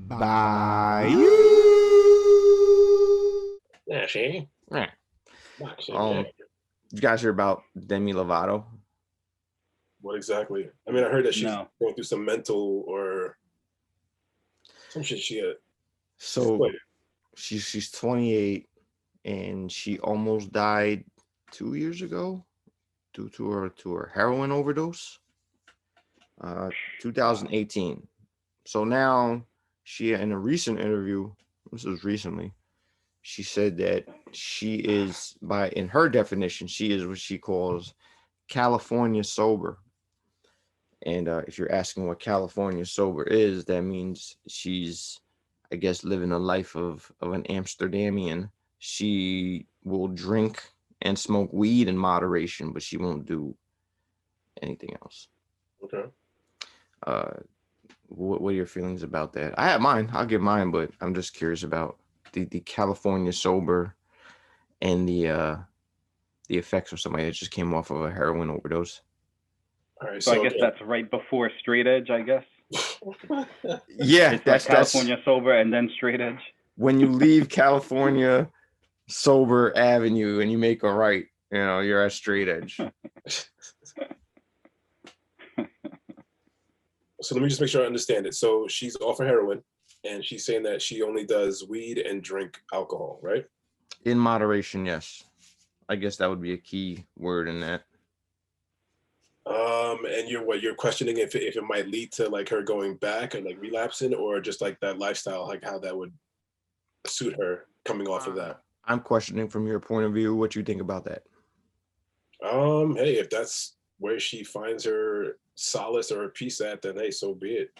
Bye. Yeah, see? Yeah. Boxing, Um, yeah. you guys hear about Demi Levato? What exactly? I mean, I heard that she's No. going through some mental or some shit she had. So she's 28 and she almost died 2 years ago due to her heroin overdose. 2018. So now she, in a recent interview, this was recently, she said that she is, in her definition, she is what she calls California sober. And if you're asking what California sober is, that means she's, I guess, living a life of an Amsterdamian. She will drink and smoke weed in moderation, but she won't do anything else. Okay. Uh, what are your feelings about that? I have mine. I'll give mine, but I'm just curious about the California sober and the effects of somebody that just came off of a heroin overdose. All right. So I So guess that's right before straight edge, I guess. Yeah, It's that's like California sober and then straight edge. when you leave California sober avenue and you make a right, you're at straight edge. So let me just make sure I understand it. So she's off of heroin, and she's saying that she only does weed and drink alcohol, right? In moderation, yes. I guess that would be a key word in that. And you're questioning if it might lead to like her going back and like relapsing, or just like that lifestyle, like how that would suit her coming off of that. I'm questioning from your point of view what you think about that. Hey, if that's where she finds her solace or her peace at, then hey, so be it.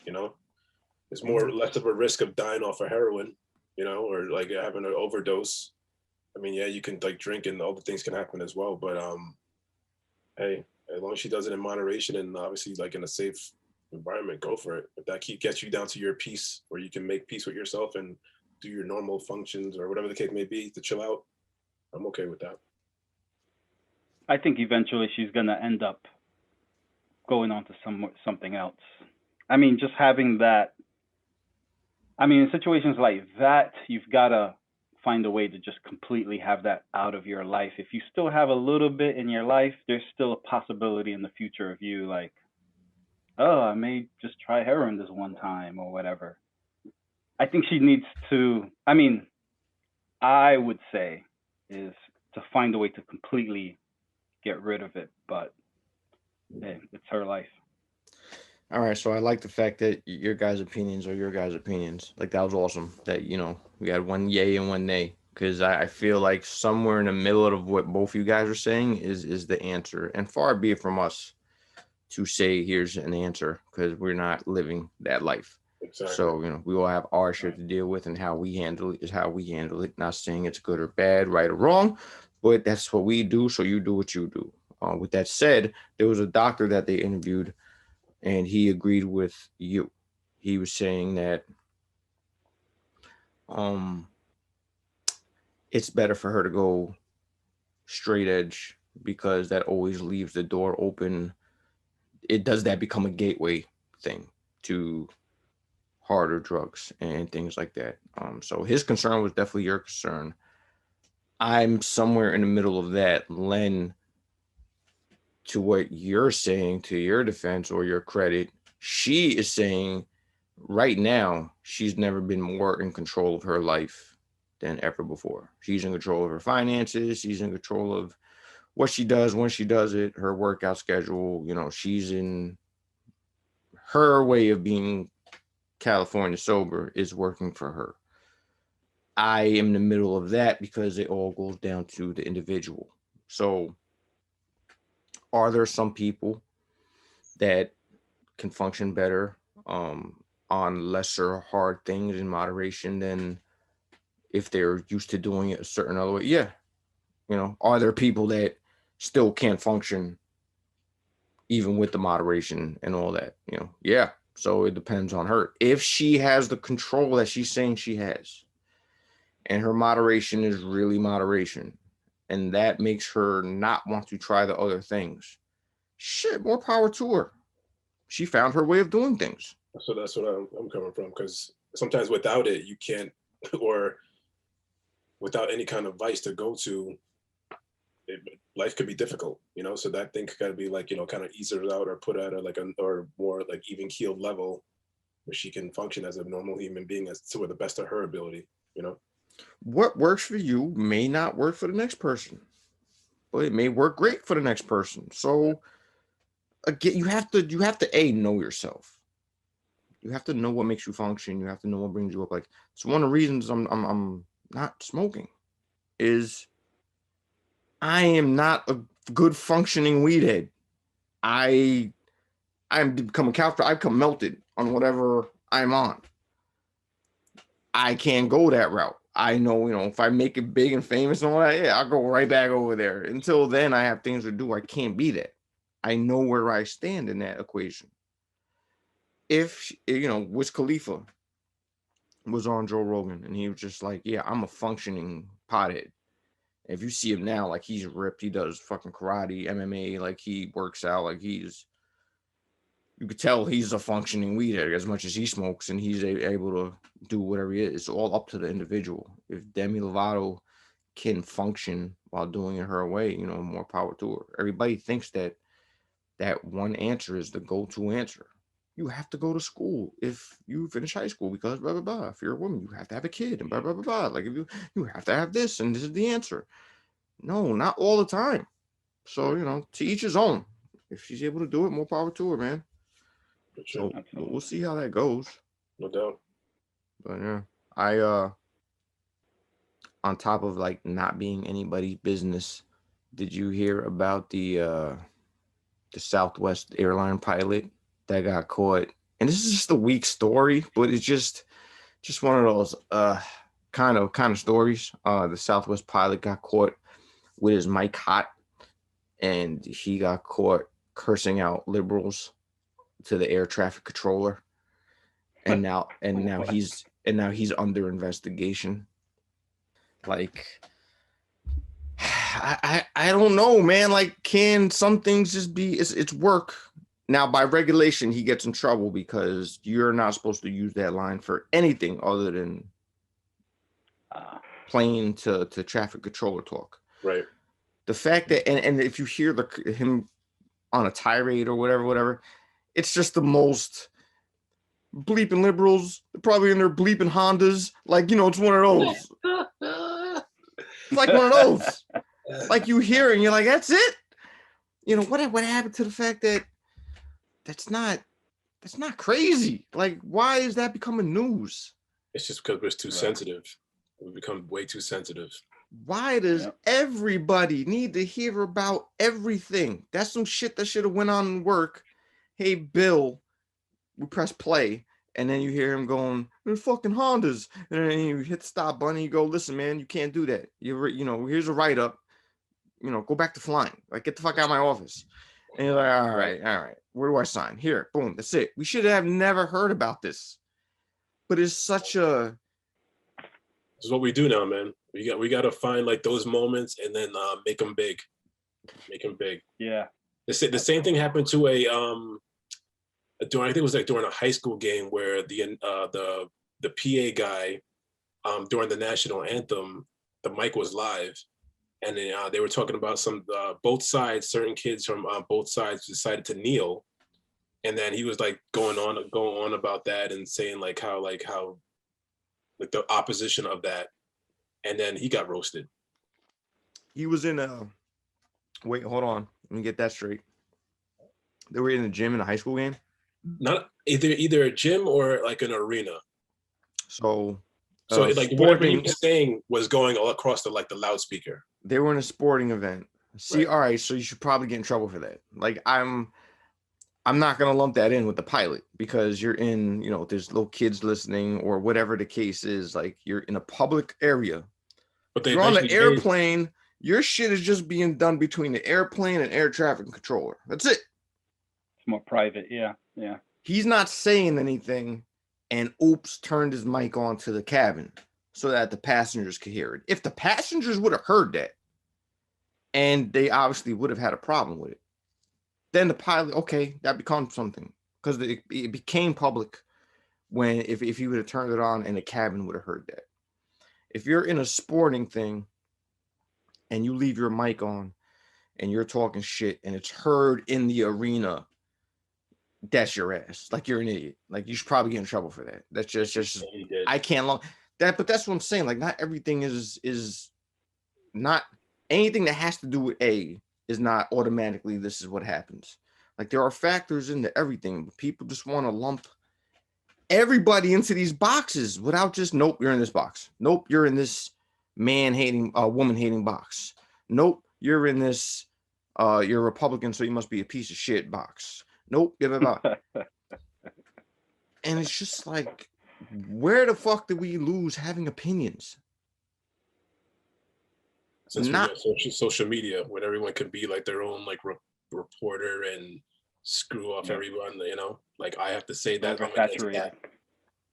It's more less of a risk of dying off of heroin, or like having an overdose. I mean, yeah, you can like drink and all the things can happen as well, but hey, as long as she does it in moderation and obviously like in a safe environment, go for it. If that gets you down to your peace, where you can make peace with yourself and do your normal functions or whatever the case may be to chill out, I'm okay with that. I think eventually she's gonna end up going on to something else. I mean, just having that. I mean, in situations like that, you've gotta find a way to just completely have that out of your life. If you still have a little bit in your life, there's still a possibility in the future of you like, oh, I may just try heroin this one time or whatever. I think she needs to. I mean, I would say is to find a way to completely get rid of it, but hey, it's her life. All right, so I like the fact that your guys' opinions are your guys' opinions. Like, that was awesome that, we had one yay and one nay. Because I feel like somewhere in the middle of what both you guys are saying is the answer. And far be it from us to say here's an answer, because we're not living that life. Exactly. So, we all have our shit to deal with, and how we handle it is how we handle it. Not saying it's good or bad, right or wrong, but that's what we do, so you do what you do. With that said, there was a doctor that they interviewed, and he agreed with you. He was saying that it's better for her to go straight edge, because that always leaves the door open. It does that become a gateway thing to harder drugs and things like that. So his concern was definitely your concern. I'm somewhere in the middle of that. Len, to what you're saying, to your defense or your credit, she is saying right now she's never been more in control of her life than ever before. She's in control of her finances. She's in control of what she does, when she does it, her workout schedule. She's in her way of being California sober is working for her. I am in the middle of that because it all goes down to the individual. So, are there some people that can function better on lesser hard things in moderation than if they're used to doing it a certain other way? Yeah. Are there people that still can't function even with the moderation and all that? Yeah. So it depends on her. If she has the control that she's saying she has, and her moderation is really moderation, and that makes her not want to try the other things, shit, more power to her. She found her way of doing things. So that's what I'm coming from, because sometimes without it, you can't, or without any kind of vice to go to, life could be difficult, you know. So that thing could gotta be like, you know, kind of ease her out or put her at a, like a or more like even keeled level where she can function as a normal human being as to the best of her ability, you know. What works for you may not work for the next person, but it may work great for the next person. So again, you have to a know yourself. You have to know what makes you function. You have to know what brings you up. Like, it's one of the reasons I'm not smoking is I am not a good functioning weed head. I'm becoming Castro. I become melted on whatever I'm on. I can't go that route. I know, you know, if I make it big and famous and all that, yeah, I'll go right back over there. Until then, I have things to do. I can't be that. I know where I stand in that equation. If, you know, Wiz Khalifa was on Joe Rogan and he was just like, yeah, I'm a functioning pothead. If you see him now, like, he's ripped, he does fucking karate, MMA, like, he works out, like, you could tell he's a functioning weed head as much as he smokes, and he's able to do whatever he is. It's all up to the individual. If Demi Levato can function while doing it her way, you know, more power to her. Everybody thinks that one answer is the go-to answer. You have to go to school if you finish high school because blah blah blah. If you're a woman, you have to have a kid and blah blah blah blah. Like, if you have to have this and this is the answer. No, not all the time. So, you know, to each his own. If she's able to do it, more power to her, man. Sure. So we'll see how that goes. No doubt. But yeah, I on top of like not being anybody's business, did you hear about the Southwest airline pilot that got caught? And this is just a weak story, but it's just one of those kind of stories. The Southwest pilot got caught with his mic hot, and he got caught cursing out liberals to the air traffic controller, and now he's under investigation. Like, I don't know, man. Like, can some things just be it's work? Now, by regulation, he gets in trouble because you're not supposed to use that line for anything other than plain to traffic controller talk. Right. The fact that and if you hear him on a tirade or whatever, it's just the most bleeping liberals. They're probably in their bleeping Hondas. Like, you know, it's one of those. It's like one of those. Like, you hear and you're like, that's it. You know, what happened to the fact that that's not crazy? Like, why is that becoming news? It's just because we're too sensitive. We've become way too sensitive. Why does everybody need to hear about everything? That's some shit that should have went on in work. Hey, Bill, we press play, and then you hear him going, "There's fucking Hondas," and then you hit the stop button. And you go, "Listen, man, you can't do that. You know, here's a write up. You know, go back to flying. Like, get the fuck out of my office." And you're like, all right. Where do I sign? Here, boom, that's it. We should have never heard about this, but it's such a. This is what we do now, man. We got to find like those moments and then make them big. Make them big. Yeah. The same thing happened to I think it was like during a high school game where the PA guy during the national anthem, the mic was live, and then they were talking about some both sides. Certain kids from both sides decided to kneel, and then he was like going on about that and saying like how the opposition of that, and then he got roasted. He was in wait, hold on, let me get that straight. They were in a gym in a high school game. Not either a gym or like an arena. So like whatever he was saying was going all across the loudspeaker. They were in a sporting event. See, all right, so you should probably get in trouble for that. Like, I'm not gonna lump that in with the pilot because you're in, you know, there's little kids listening or whatever the case is. Like, you're in a public area. But you're on the airplane. Your shit is just being done between the airplane and air traffic controller. That's it. It's more private. Yeah. He's not saying anything, and oops, turned his mic on to the cabin so that the passengers could hear it. If the passengers would have heard that, and they obviously would have had a problem with it, then the pilot, okay, that becomes something because it became public when if he would have turned it on and the cabin would have heard that. If you're in a sporting thing and you leave your mic on and you're talking shit and it's heard in the arena, that's your ass. Like you're an idiot. Like you should probably get in trouble for that. That's just I can't long that, but that's what I'm saying. Like not everything is not anything that has to do with A is not automatically this is what happens. Like there are factors into everything, but people just want to lump everybody into these boxes without just nope, you're in this box. Nope, you're in this man hating woman hating box. Nope, you're in this you're a Republican, so you must be a piece of shit box. Nope, blah, blah, blah. And it's just like, where the fuck did we lose having opinions? Since we got social media, where everyone could be like their own like reporter and screw off everyone, you know. Like I have to say that. Oversaturated.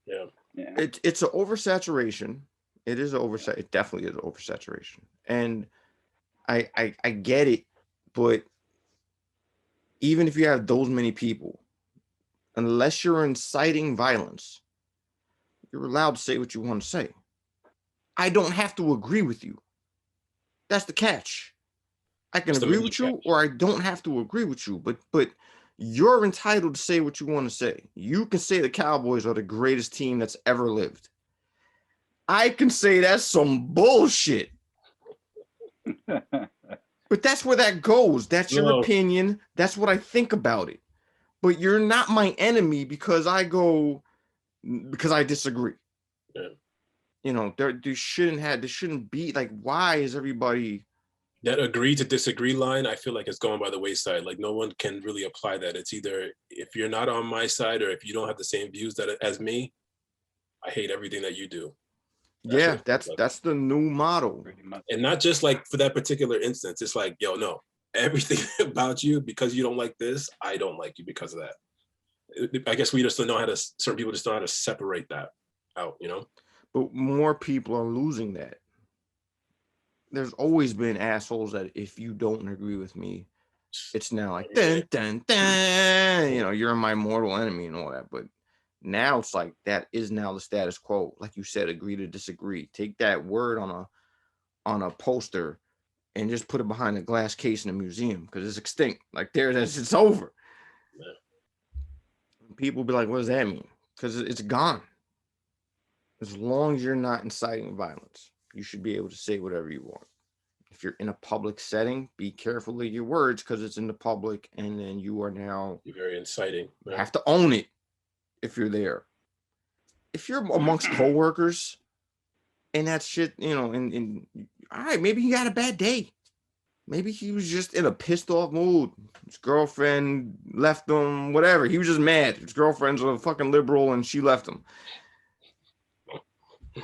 Yeah. It's an oversaturation. It is it definitely is oversaturation, and I get it, but even if you have those many people, unless you're inciting violence, you're allowed to say what you want to say. I don't have to agree with you. That's the catch. I can agree with you, or I don't have to agree with you, but you're entitled to say what you want to say. You can say the Cowboys are the greatest team that's ever lived. I can say that's some bullshit. But that's where that goes. That's your opinion. That's what I think about it. But you're not my enemy because I disagree. Yeah. You know, there shouldn't be like, why is everybody that agree to disagree line? I feel like it's going by the wayside. Like no one can really apply that. It's either if you're not on my side or if you don't have the same views as me, I hate everything that you do. That's the new model. And not just like for that particular instance. It's like, yo, no, everything about you, because you don't like this, I don't like you because of that. I guess we just don't know how to, certain people just don't know how to separate that out, you know? But more people are losing that. There's always been assholes that if you don't agree with me, it's now like, dun, dun, dun, you know, you're my mortal enemy and all that. But now it's like that is now the status quo. Like you said, agree to disagree. Take that word on a poster and just put it behind a glass case in a museum because it's extinct. Like it's over. Yeah. People be like, what does that mean? Because it's gone. As long as you're not inciting violence, you should be able to say whatever you want. If you're in a public setting, be careful of your words because it's in the public, and then you're very inciting. You have to own it if you're there. If you're amongst coworkers and that shit, you know, and all right, maybe he had a bad day. Maybe he was just in a pissed off mood. His girlfriend left him, whatever. He was just mad. His girlfriend's a fucking liberal and she left him.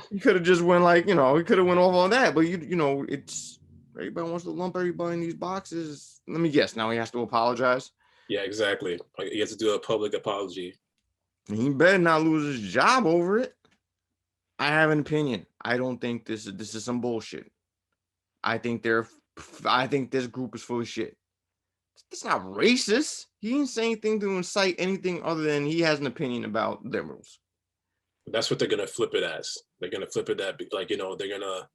He could have just went like, you know, he could have went off on that. But, you know, it's everybody wants to lump everybody in these boxes. Let me guess. Now he has to apologize. Yeah, exactly. He has to do a public apology. He better not lose his job over it. I have an opinion. I don't think this is some bullshit. I think this group is full of shit. It's not racist. He didn't say anything to incite anything other than he has an opinion about liberals. That's what they're gonna flip it as. They're gonna flip it that, like, you know, they're gonna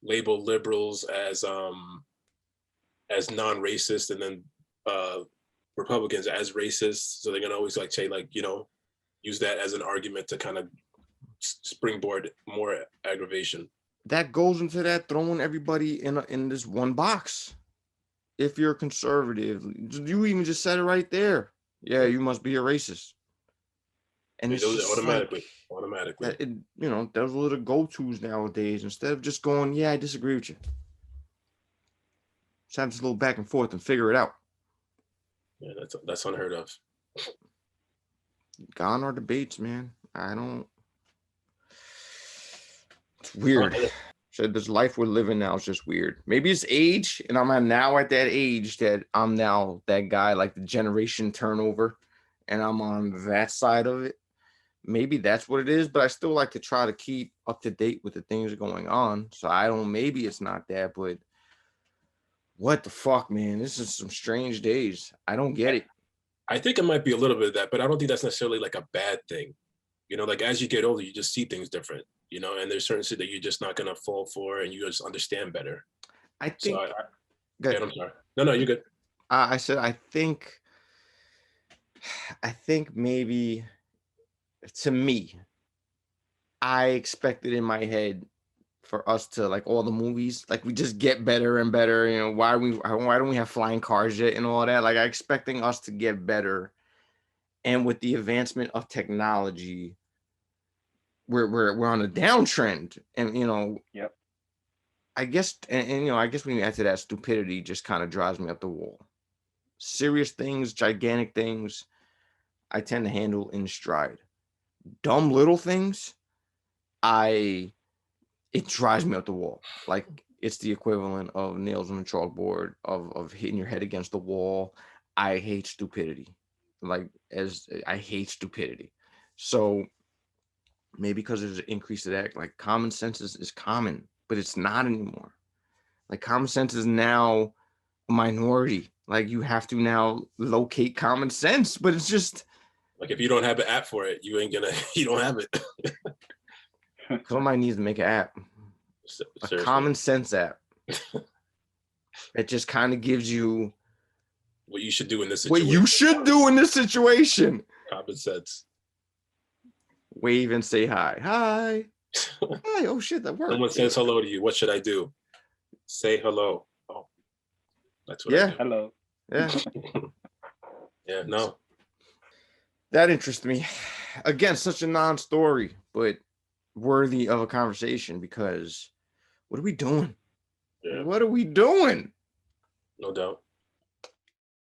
label liberals as non-racist, and then Republicans as racist. So they're gonna always like say, like, you know, use that as an argument to kind of springboard more aggravation. That goes into that throwing everybody in this one box. If you're conservative, you even just said it right there. Yeah, you must be a racist. And it's automatically. You know, those are the go-tos nowadays. Instead of just going, yeah, I disagree with you. Just have this little back and forth and figure it out. Yeah, that's unheard of. Gone are debates, man. It's weird. So this life we're living now is just weird. Maybe it's age, and I'm now at that age that I'm now that guy, like the generation turnover, and I'm on that side of it. Maybe that's what it is, but I still like to try to keep up to date with the things going on. So maybe it's not that, but what the fuck, man? This is some strange days. I don't get it. I think it might be a little bit of that, but I don't think that's necessarily like a bad thing. You know, like as you get older, you just see things different. You know, and there's certain shit that you're just not gonna fall for, and you just understand better. I So think. yeah, I'm sorry. No, you're good. I said I think. I think maybe to me, I expected in my head for us to like all the movies, like we just get better and better. You know, why don't we have flying cars yet and all that? Like I expecting us to get better, and with the advancement of technology, we're on a downtrend, and you know, Yep. I guess, and you know, I guess when you add to that, stupidity just kind of drives me up the wall. Serious things, gigantic things, I tend to handle in stride. Dumb little things, it drives me up the wall. Like it's the equivalent of nails on a chalkboard, of hitting your head against the wall. I hate stupidity. Like as I hate stupidity. So maybe because there's an increase to that, like common sense is common, but it's not anymore. Like common sense is now a minority. Like you have to now locate common sense, but it's just Like if you don't have an app for it, you ain't gonna. You don't have it. somebody needs to make an app, a Seriously. common sense app. It just kind of gives you What you should do in this what situation. you should do in this situation. Common sense. Wave and say hi. Hi. Hi. Oh shit, that worked. Someone says hello to you. What should I do? Say hello. Oh, that's what I do. Hello. Yeah. Yeah, no. That interests me. Again, such a non-story, but worthy of a conversation because what are we doing? Yeah. What are we doing? No doubt.